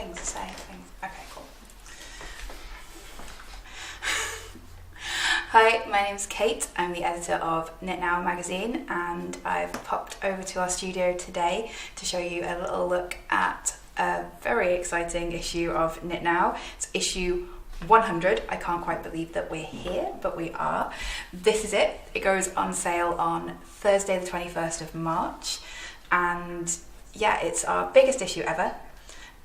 things to say. Okay, cool. Hi, my name's Kate. I'm the editor of Knit Now magazine, and I've popped over to our studio today to show you a little look at a very exciting issue of Knit Now. It's issue 100. I can't quite believe that we're here, but we are. This is it. It goes on sale on Thursday the 21st of March, and yeah, it's our biggest issue ever.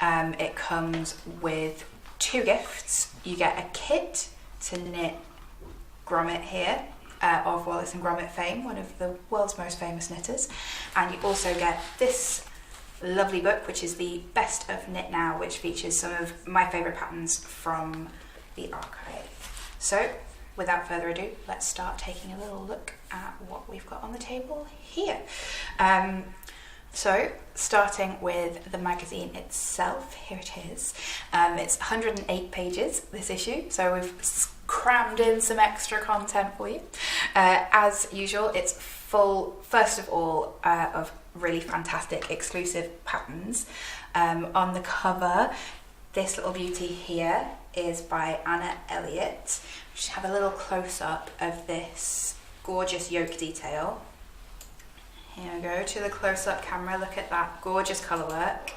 It comes with 2 gifts. You get a kit to knit grommet here, of Wallace and Grommet fame, one of the world's most famous knitters, and you also get this lovely book, which is the Best of Knit Now, which features some of my favourite patterns from the archive. So without further ado, let's start taking a little look at what we've got on the table here. So starting with the magazine itself, here it is. It's 108 pages, this issue, so we've crammed in some extra content for you. As usual, it's full, first of all, of really fantastic exclusive patterns. On the cover, this little beauty here is by Anna Elliott. Just have a little close-up of this gorgeous yoke detail. Here we go, to the close-up camera, look at that gorgeous colour work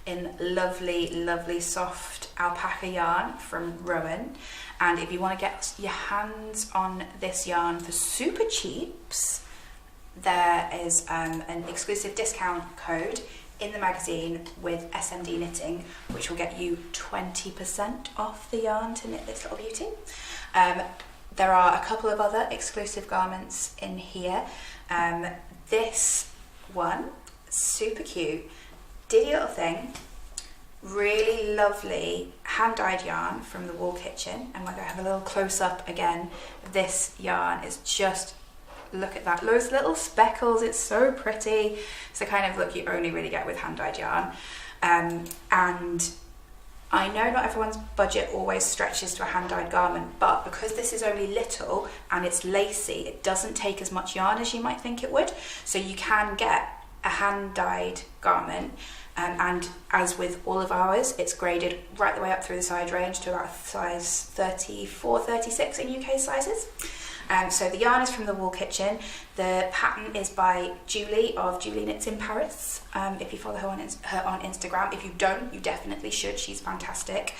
in lovely, lovely soft alpaca yarn from Rowan. And if you want to get your hands on this yarn for super cheaps, there is an exclusive discount code in the magazine with SMD Knitting, which will get you 20% off the yarn to knit this little beauty. There are a couple of other exclusive garments in here. This one, super cute, diddy little thing, really lovely hand-dyed yarn from the Wool Kitchen, and we're going to have a little close-up again. This yarn is just, look at that, those little speckles, it's so pretty. It's the kind of look you only really get with hand-dyed yarn. And I know not everyone's budget always stretches to a hand-dyed garment, but because this is only little and it's lacy, it doesn't take as much yarn as you might think it would. So you can get a hand-dyed garment, and as with all of ours, it's graded right the way up through the size range to about size 34, 36 in UK sizes. So the yarn is from the Wool Kitchen. The pattern is by Julie of Julie Knits in Paris. If you follow her on Instagram. If you don't, you definitely should. She's fantastic.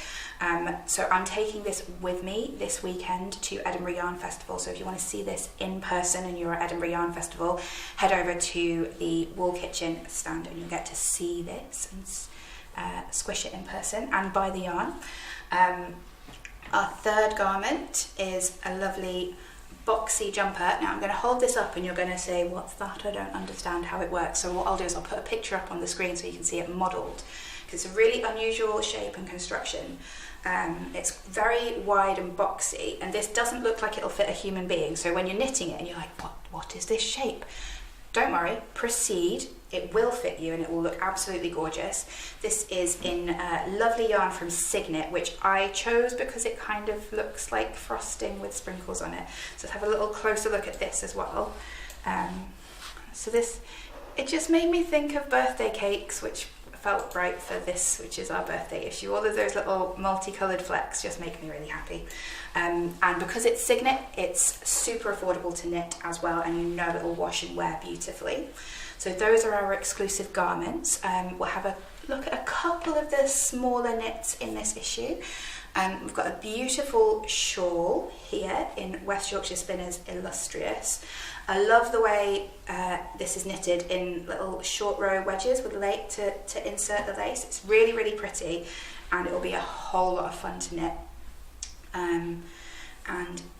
So I'm taking this with me this weekend to Edinburgh Yarn Festival. So if you want to see this in person and you're at Edinburgh Yarn Festival, head over to the Wool Kitchen stand and you'll get to see this and squish it in person and buy the yarn. Our third garment is a lovely boxy jumper. Now I'm going to hold this up and you're going to say, what's that? I don't understand how it works. So what I'll do is I'll put a picture up on the screen so you can see it modelled, because it's a really unusual shape and construction. It's very wide and boxy, and this doesn't look like it'll fit a human being. So when you're knitting it and you're like, what is this shape? Don't worry, proceed. It will fit you and it will look absolutely gorgeous. This is in lovely yarn from Signet, which I chose because it kind of looks like frosting with sprinkles on it. So let's have a little closer look at this as well. So this, it just made me think of birthday cakes, which felt right for this, which is our birthday issue. All of those little multicoloured flecks just make me really happy. And because it's Signet, it's super affordable to knit as well, and you know it'll wash and wear beautifully. So those are our exclusive garments. We'll have a look at a couple of the smaller knits in this issue. We've got a beautiful shawl here in West Yorkshire Spinners Illustrious. I love the way this is knitted in little short row wedges with lace to insert the lace. It's really, really pretty, and it will be a whole lot of fun to knit. And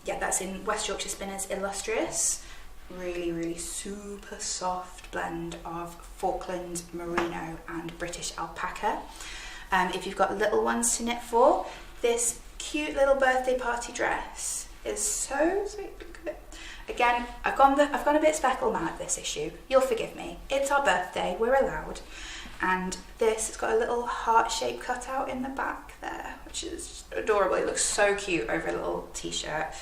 yeah, that's in West Yorkshire Spinners Illustrious. Really, really super soft blend of Falkland Merino and British Alpaca. If you've got little ones to knit for, this cute little birthday party dress is so sweet. Look at it. Again, I've gone a bit speckle mad this issue. You'll forgive me. It's our birthday, we're allowed. And this, it's got a little heart-shaped cutout in the back there, which is adorable. It looks so cute over a little t-shirt.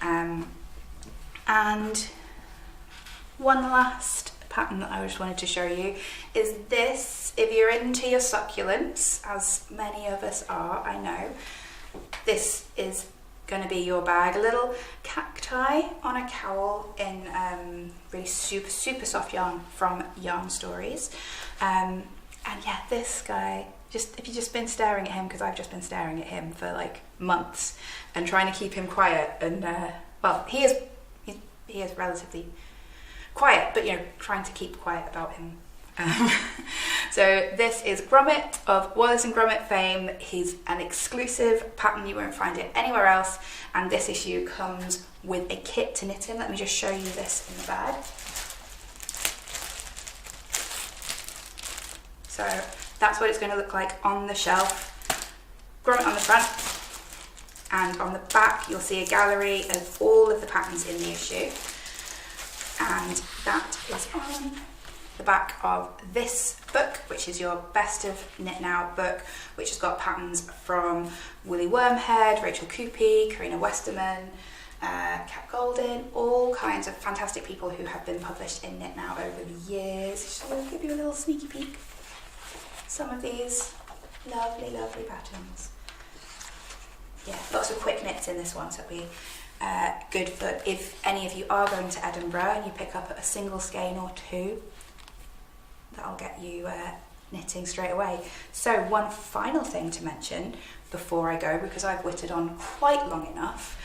And one last pattern that I just wanted to show you is this. If you're into your succulents, as many of us are, I know, this is going to be your bag. A little cacti on a cowl in really super soft yarn from Yarn Stories. And yeah, this guy, just if you've just been staring at him, because I've just been staring at him for like months and trying to keep him quiet, and well, he is relatively quiet, but you know, trying to keep quiet about him. So this is Gromit of Wallace and Gromit fame. He's an exclusive pattern, you won't find it anywhere else, and this issue comes with a kit to knit in. Let me just show you this in the bag. So that's what it's going to look like on the shelf. Gromit on the front, and on the back you'll see a gallery of all of the patterns in the issue, and that is on the back of this book, which is your Best of Knit Now book, which has got patterns from Woolly Wormhead, Rachel Coopy, Karina Westerman, Kat Golden, all kinds of fantastic people who have been published in Knit Now over the years. So I'll give you a little sneaky peek. Some of these lovely patterns. Yeah, lots of quick knits in this one, so it'll be good for if any of you are going to Edinburgh and you pick up a single skein or two. That'll get you knitting straight away. So one final thing to mention before I go, because I've whittled on quite long enough,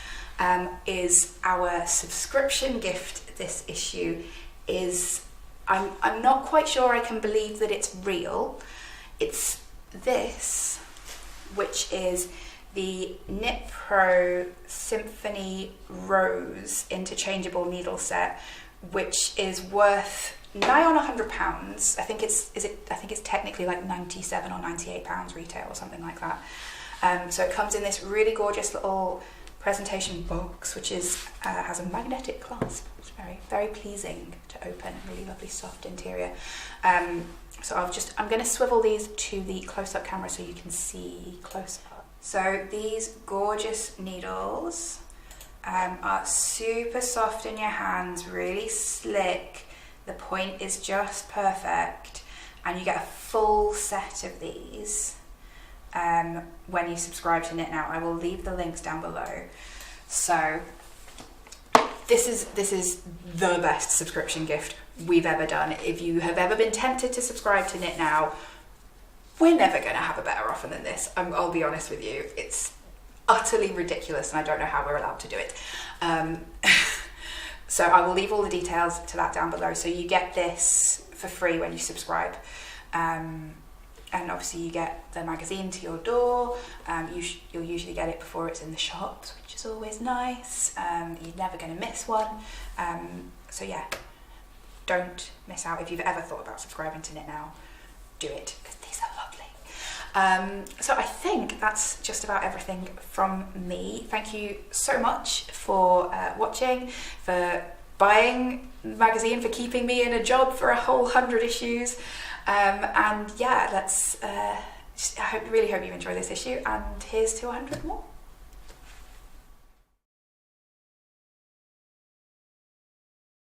is our subscription gift this issue is, I'm not quite sure I can believe that it's real. It's this, which is the Knit Pro Symphony Rose interchangeable needle set, which is worth nigh on £100. I think it's technically like £97 or £98 retail or something like that. So it comes in this really gorgeous little presentation box, which is has a magnetic clasp. It's very pleasing to open. Really lovely soft interior. So I'm going to swivel these to the close-up camera so you can see close up. So these gorgeous needles are super soft in your hands, really slick. The point is just perfect, and you get a full set of these when you subscribe to Knit Now. I will leave the links down below. So this is the best subscription gift we've ever done. If you have ever been tempted to subscribe to Knit Now, we're never going to have a better offer than this. I'll be honest with you, it's utterly ridiculous, and I don't know how we're allowed to do it. So I will leave all the details to that down below. So you get this for free when you subscribe. And obviously you get the magazine to your door. You'll usually get it before it's in the shops, which is always nice. You're never going to miss one. So yeah, don't miss out. If you've ever thought about subscribing to Knit Now, do it, because these are lovely. So I think that's just about everything from me. Thank you so much for watching, for buying the magazine, for keeping me in a job for a whole 100 issues. And yeah, let's. I really hope you enjoy this issue, and here's to 100 more.